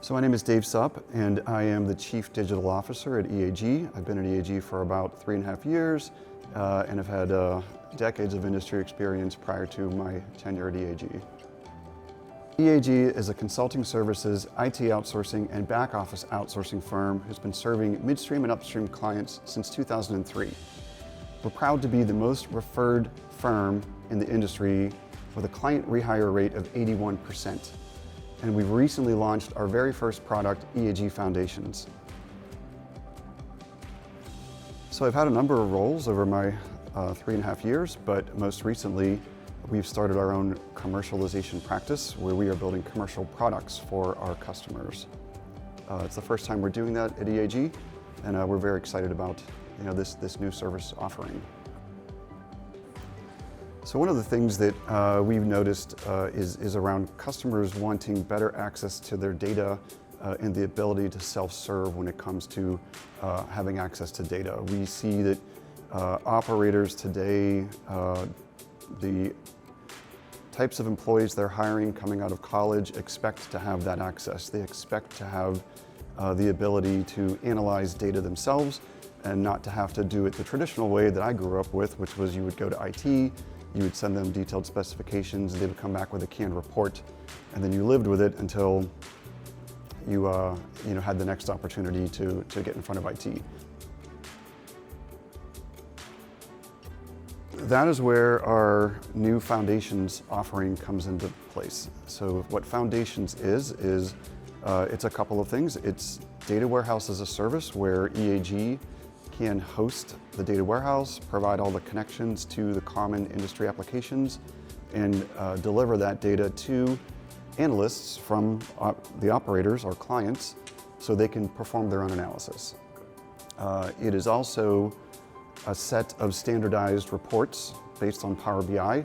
So my name is Dave Supp, and I am the Chief Digital Officer at EAG. I've been at EAG for about 3.5 years, and have had decades of industry experience prior to my tenure at EAG. EAG is a consulting services, IT outsourcing, and back office outsourcing firm who's been serving midstream and upstream clients since 2003. We're proud to be the most referred firm in the industry with a client rehire rate of 81%. And we've recently launched our very first product, EAG Foundations. So I've had a number of roles over my 3.5 years, but most recently we've started our own commercialization practice where we are building commercial products for our customers. It's the first time we're doing that at EAG, and we're very excited about this new service offering. So one of the things that we've noticed is around customers wanting better access to their data and the ability to self-serve when it comes to having access to data. We see that operators today, the types of employees they're hiring coming out of college expect to have that access. They expect to have the ability to analyze data themselves and not to have to do it the traditional way that I grew up with, which was you would go to IT, you would send them detailed specifications, they would come back with a canned report, and then you lived with it until you had the next opportunity to get in front of IT. That is where our new Foundations offering comes into place. So what Foundations is it's a couple of things. It's data warehouse as a service where EAG can host the data warehouse, provide all the connections to the common industry applications, and deliver that data to analysts from the operators, our clients, so they can perform their own analysis. It is also a set of standardized reports based on Power BI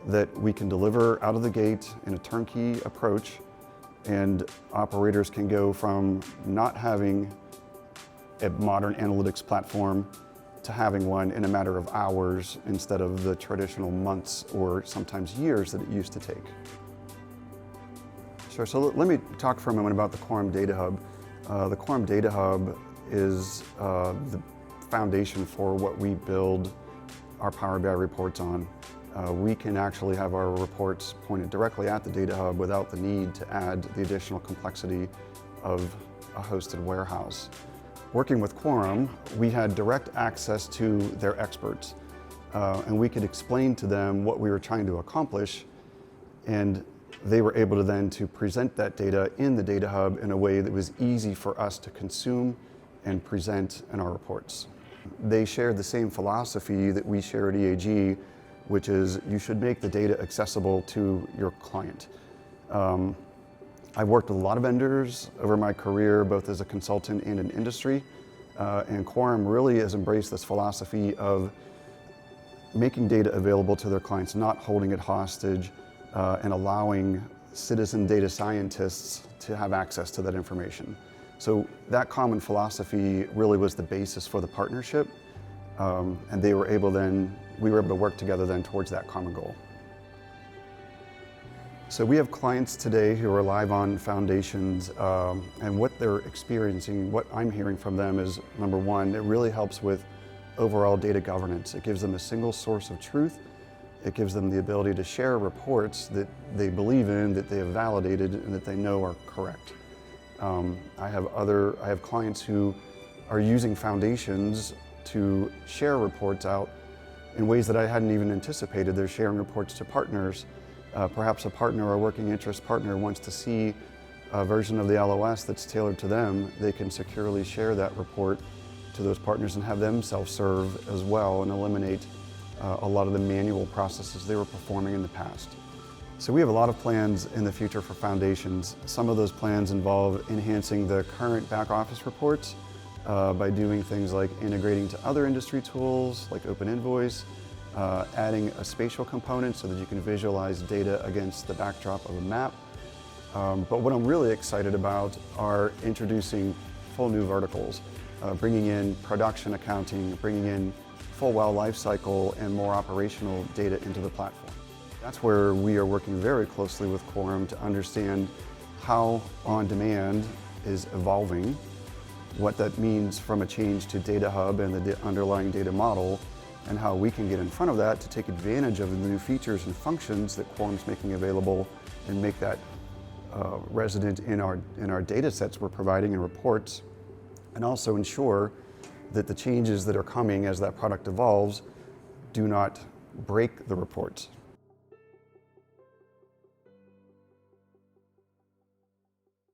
that we can deliver out of the gate in a turnkey approach, and operators can go from not having a modern analytics platform to having one in a matter of hours instead of the traditional months or sometimes years that it used to take. Sure, so let me talk for a moment about the Quorum Data Hub. The Quorum Data Hub is the foundation for what we build our Power BI reports on. We can actually have our reports pointed directly at the Data Hub without the need to add the additional complexity of a hosted warehouse. Working with Quorum, we had direct access to their experts, and we could explain to them what we were trying to accomplish, and they were able to then present that data in the Data Hub in a way that was easy for us to consume and present in our reports. They shared the same philosophy that we share at EAG, which is you should make the data accessible to your client. I've worked with a lot of vendors over my career, both as a consultant and in industry, and Quorum really has embraced this philosophy of making data available to their clients, not holding it hostage, and allowing citizen data scientists to have access to that information. So that common philosophy really was the basis for the partnership, and we were able to work together then towards that common goal. So we have clients today who are live on Foundations, and what they're experiencing, what I'm hearing from them is, number one, it really helps with overall data governance. It gives them a single source of truth. It gives them the ability to share reports that they believe in, that they have validated, and that they know are correct. I have clients who are using Foundations to share reports out in ways that I hadn't even anticipated. They're sharing reports to partners. Perhaps a partner or a working interest partner wants to see a version of the LOS that's tailored to them. They can securely share that report to those partners and have them self-serve as well and eliminate a lot of the manual processes they were performing in the past. So we have a lot of plans in the future for Foundations. Some of those plans involve enhancing the current back office reports by doing things like integrating to other industry tools like Open Invoice, adding a spatial component so that you can visualize data against the backdrop of a map. But what I'm really excited about are introducing full new verticals, bringing in production accounting, bringing in full well lifecycle and more operational data into the platform. That's where we are working very closely with Quorum to understand how on-demand is evolving, what that means from a change to Data Hub and the underlying data model, and how we can get in front of that to take advantage of the new features and functions that Quorum's making available and make that resident in our data sets we're providing and reports, and also ensure that the changes that are coming as that product evolves do not break the reports.